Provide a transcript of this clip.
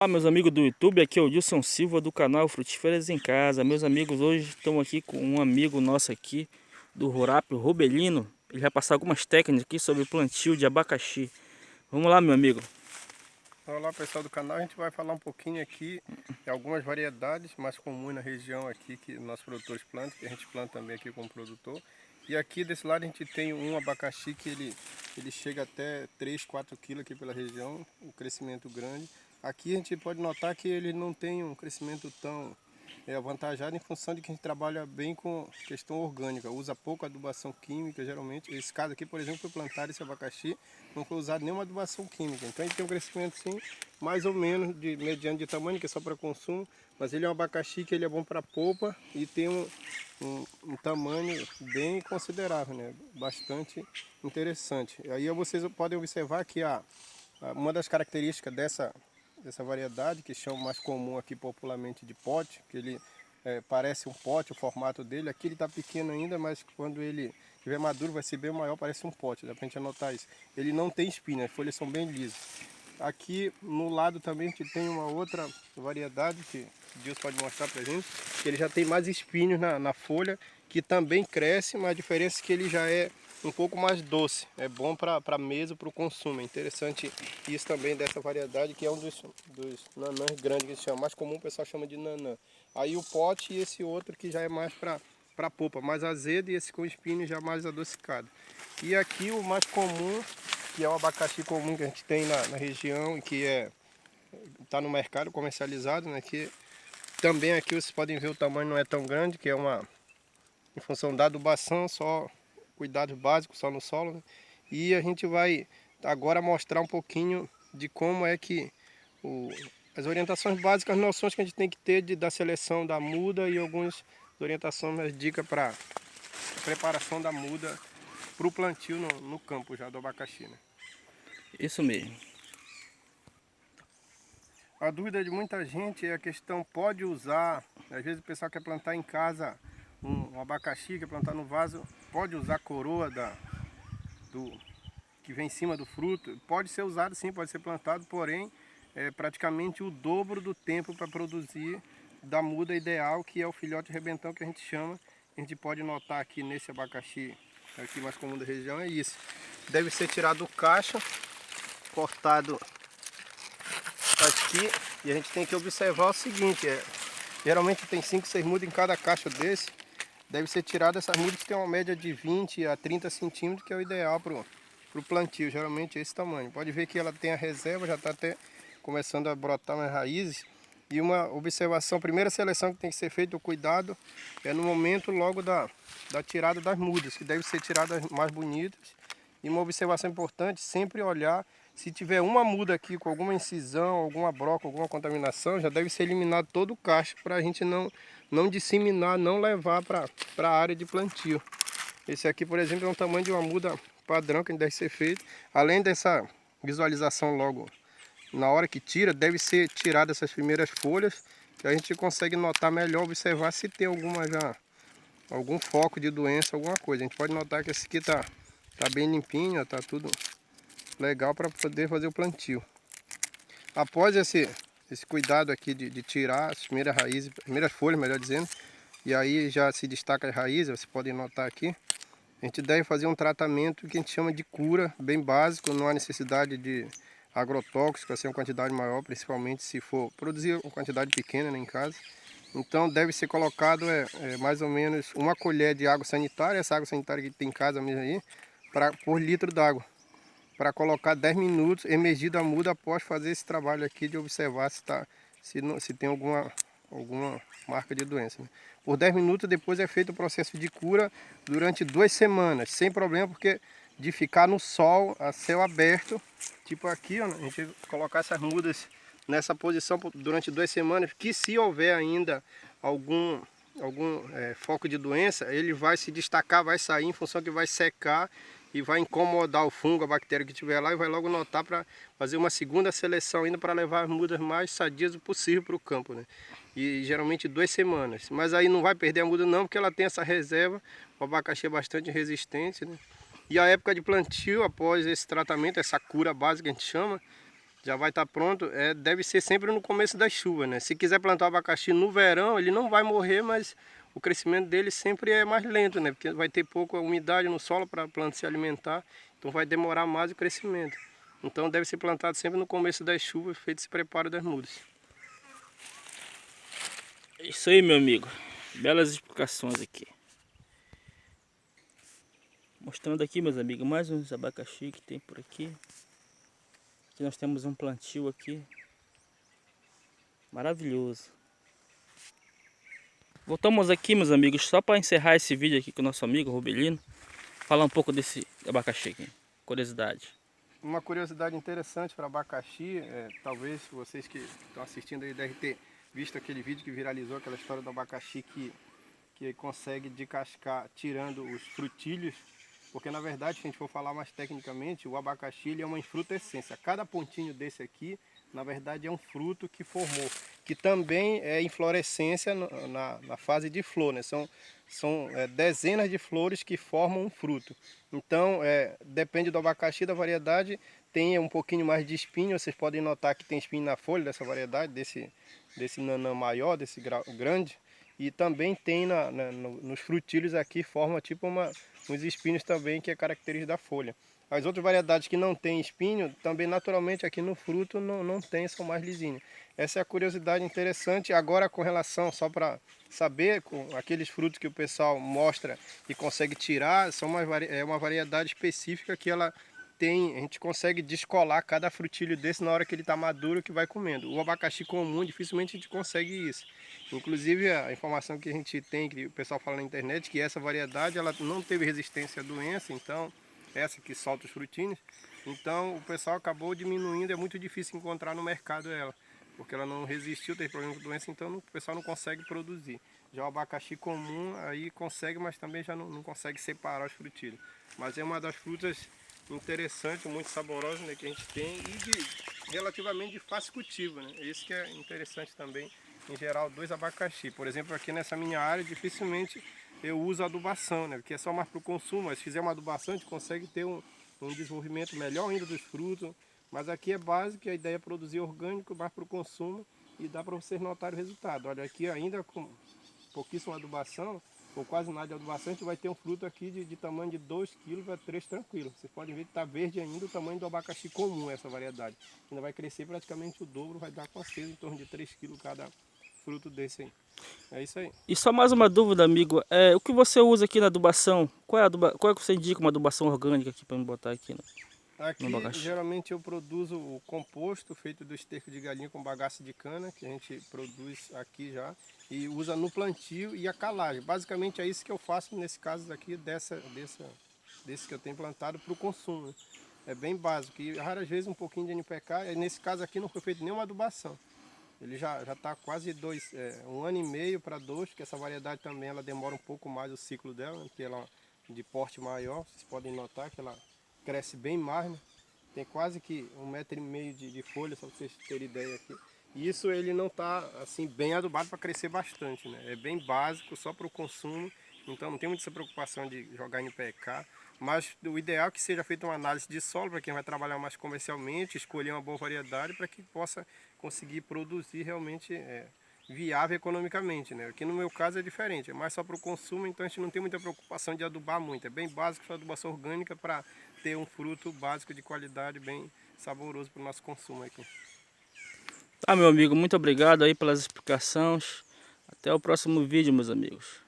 Olá, meus amigos do YouTube, aqui é o Dilson Silva do canal Frutíferas em Casa. Meus amigos, hoje estamos aqui com um amigo nosso aqui do Rurápio, Robelino. Ele vai passar algumas técnicas aqui sobre plantio de abacaxi. Vamos lá, meu amigo. Olá pessoal do canal, a gente vai falar um pouquinho aqui de algumas variedades mais comuns na região aqui que nossos produtores plantam, que a gente planta também aqui como produtor. E aqui desse lado a gente tem um abacaxi que ele chega até 3, 4 quilos aqui pela região, um crescimento grande. Aqui a gente pode notar que ele não tem um crescimento tão avantajado em função de que a gente trabalha bem com questão orgânica, usa pouco adubação química geralmente. Esse caso aqui, por exemplo, foi plantado esse abacaxi, não foi usado nenhuma adubação química. Então ele tem um crescimento sim, mais ou menos de mediano de tamanho, que é só para consumo, mas ele é um abacaxi que ele é bom para polpa e tem um tamanho bem considerável, né? Bastante interessante. Aí vocês podem observar que uma das características dessa variedade, que chama mais comum aqui popularmente de pote, que ele parece um pote, o formato dele. Aqui ele está pequeno ainda, mas quando ele estiver maduro vai ser bem maior, parece um pote, dá pra gente anotar isso. Ele não tem espinha, as folhas são bem lisas. Aqui no lado também a gente tem uma outra variedade que Deus pode mostrar pra gente, que ele já tem mais espinhos na folha, que também cresce, mas a diferença é que ele já é um pouco mais doce, é bom para mesa, para o consumo. É interessante isso também dessa variedade, que é um dos nanãs grandes que se chama, mais comum o pessoal chama de nanã. Aí o pote e esse outro que já é mais para polpa, mais azedo, e esse com espinho já mais adocicado. E aqui o mais comum, que é o abacaxi comum que a gente tem na região e que está no mercado comercializado, né? Que também aqui vocês podem ver o tamanho não é tão grande, que é em função da adubação, só cuidados básicos só no solo, né? E a gente vai agora mostrar um pouquinho de como é que as orientações básicas, as noções que a gente tem que ter da seleção da muda e algumas orientações, as dicas para preparação da muda para o plantio no campo já do abacaxi, né? Isso mesmo. A dúvida de muita gente é a questão, pode usar, às vezes o pessoal quer plantar em casa um abacaxi, quer plantar no vaso, pode usar a coroa do que vem em cima do fruto? Pode ser usado sim, pode ser plantado, porém é praticamente o dobro do tempo para produzir da muda ideal, que é o filhote rebentão que a gente chama. A gente pode notar aqui nesse abacaxi aqui mais comum da região, é isso. Deve ser tirado do cacho, cortado aqui, e a gente tem que observar o seguinte, geralmente tem 5, 6 mudas em cada cacho desse. Deve ser tirado essas mudas que tem uma média de 20 a 30 centímetros, que é o ideal para o plantio, geralmente é esse tamanho. Pode ver que ela tem a reserva, já está até começando a brotar nas raízes. E uma observação, a primeira seleção que tem que ser feita, o cuidado, é no momento logo da tirada das mudas, que deve ser tiradas mais bonitas. E uma observação importante, sempre olhar, se tiver uma muda aqui com alguma incisão, alguma broca, alguma contaminação, já deve ser eliminado todo o cacho para a gente não disseminar, não levar para a área de plantio. Esse aqui, por exemplo, é um tamanho de uma muda padrão que deve ser feito. Além dessa visualização logo na hora que tira, deve ser tirada essas primeiras folhas, que a gente consegue notar melhor, observar se tem algum foco de doença, alguma coisa. A gente pode notar que esse aqui tá bem limpinho, tá tudo legal para poder fazer o plantio. Após esse cuidado aqui de tirar as primeiras raízes, primeiras folhas, melhor dizendo, e aí já se destaca as raízes, vocês podem notar aqui. A gente deve fazer um tratamento que a gente chama de cura, bem básico, não há necessidade de agrotóxico, assim, uma quantidade maior, principalmente se for produzir uma quantidade pequena, né, em casa. Então deve ser colocado mais ou menos uma colher de água sanitária, essa água sanitária que tem em casa mesmo aí, por litro d'água, para colocar 10 minutos, emergido a muda após fazer esse trabalho aqui de observar se tem alguma marca de doença, né? Por 10 minutos depois é feito o processo de cura durante 2 semanas, sem problema, porque de ficar no sol, a céu aberto, tipo aqui, ó, a gente colocar essas mudas nessa posição durante 2 semanas, que se houver ainda algum foco de doença, ele vai se destacar, vai sair em função que vai secar e vai incomodar o fungo, a bactéria que estiver lá, e vai logo notar para fazer uma segunda seleção ainda para levar as mudas mais sadias possível para o campo, né? E geralmente 2 semanas. Mas aí não vai perder a muda não, porque ela tem essa reserva, o abacaxi é bastante resistente, né? E a época de plantio, após esse tratamento, essa cura básica que a gente chama, já vai estar pronto. Deve ser sempre no começo das chuvas, né? Se quiser plantar o abacaxi no verão, ele não vai morrer, mas o crescimento dele sempre é mais lento, né? Porque vai ter pouca umidade no solo para a planta se alimentar, então vai demorar mais o crescimento. Então deve ser plantado sempre no começo das chuvas, feito esse preparo das mudas. É isso aí, meu amigo. Belas explicações aqui. Mostrando aqui, meus amigos, mais uns abacaxi que tem por aqui. Aqui nós temos um plantio aqui. Maravilhoso. Voltamos aqui, meus amigos, só para encerrar esse vídeo aqui com o nosso amigo Robelino. Falar um pouco desse abacaxi aqui. Curiosidade. Uma curiosidade interessante para abacaxi, talvez vocês que estão assistindo aí devem ter visto aquele vídeo que viralizou, aquela história do abacaxi que consegue descascar tirando os frutilhos, porque na verdade, se a gente for falar mais tecnicamente, o abacaxi ele é uma infrutescência. Cada pontinho desse aqui, na verdade, é um fruto que formou, que também é inflorescência na fase de flor, né? São dezenas de flores que formam um fruto. Então, depende do abacaxi, da variedade, tem um pouquinho mais de espinho. Vocês podem notar que tem espinho na folha dessa variedade, desse nanã maior, desse grande. E também tem nos frutilhos aqui, forma tipo uns espinhos também, que é característica da folha. As outras variedades que não tem espinho, também naturalmente aqui no fruto não tem, são mais lisinhos. Essa é a curiosidade interessante. Agora com relação, só para saber, com aqueles frutos que o pessoal mostra e consegue tirar, é uma variedade específica que ela tem, a gente consegue descolar cada frutilho desse na hora que ele está maduro, que vai comendo. O abacaxi comum, dificilmente a gente consegue isso. Inclusive a informação que a gente tem, que o pessoal fala na internet, que essa variedade ela não teve resistência à doença, então essa que solta os frutinhos, então o pessoal acabou diminuindo, é muito difícil encontrar no mercado ela, porque ela não resistiu, teve problema com doença, então o pessoal não consegue produzir. Já o abacaxi comum aí consegue, mas também já não consegue separar os frutilhos. Mas é uma das frutas interessantes, muito saborosas, né, que a gente tem e relativamente de fácil cultivo, né? Isso que é interessante também, em geral, dos abacaxi. Por exemplo, aqui nessa minha área, dificilmente eu uso adubação, né? Porque é só mais para o consumo, mas se fizer uma adubação a gente consegue ter um desenvolvimento melhor ainda dos frutos. Mas aqui é básico, a ideia é produzir orgânico, mais para o consumo e dá para vocês notarem o resultado. Olha, aqui ainda com pouquíssima adubação, ou quase nada de adubação, a gente vai ter um fruto aqui de tamanho de 2 kg para 3 tranquilo. Vocês podem ver que está verde ainda, o tamanho do abacaxi comum essa variedade. Ainda vai crescer praticamente o dobro, vai dar com certeza em torno de 3 kg cada fruto desse aí. É isso aí. E só mais uma dúvida, amigo. O que você usa aqui na adubação? Qual é que você indica uma adubação orgânica aqui para me botar aqui no Aqui, abacaxi? geralmente eu produzo o composto feito do esterco de galinha com bagaço de cana, que a gente produz aqui já, e usa no plantio e a calagem. Basicamente é isso que eu faço nesse caso aqui, desse que eu tenho plantado para o consumo, né? É bem básico, e raras vezes um pouquinho de NPK, e nesse caso aqui não foi feito nenhuma adubação. Ele já está quase 1 ano e meio para 2, que essa variedade também ela demora um pouco mais o ciclo dela, né? Porque ela é de porte maior, vocês podem notar que ela cresce bem mais, né? Tem quase que 1,5 m de folha, só para vocês terem ideia aqui. E isso ele não está assim bem adubado para crescer bastante, né? É bem básico, só para o consumo, então não tem muita essa preocupação de jogar NPK. Mas o ideal é que seja feita uma análise de solo para quem vai trabalhar mais comercialmente, escolher uma boa variedade para que possa conseguir produzir realmente viável economicamente, né? Aqui no meu caso é diferente, é mais só para o consumo, então a gente não tem muita preocupação de adubar muito. É bem básico, só adubação orgânica para ter um fruto básico de qualidade, bem saboroso para o nosso consumo aqui. Tá, meu amigo, muito obrigado aí pelas explicações. Até o próximo vídeo, meus amigos.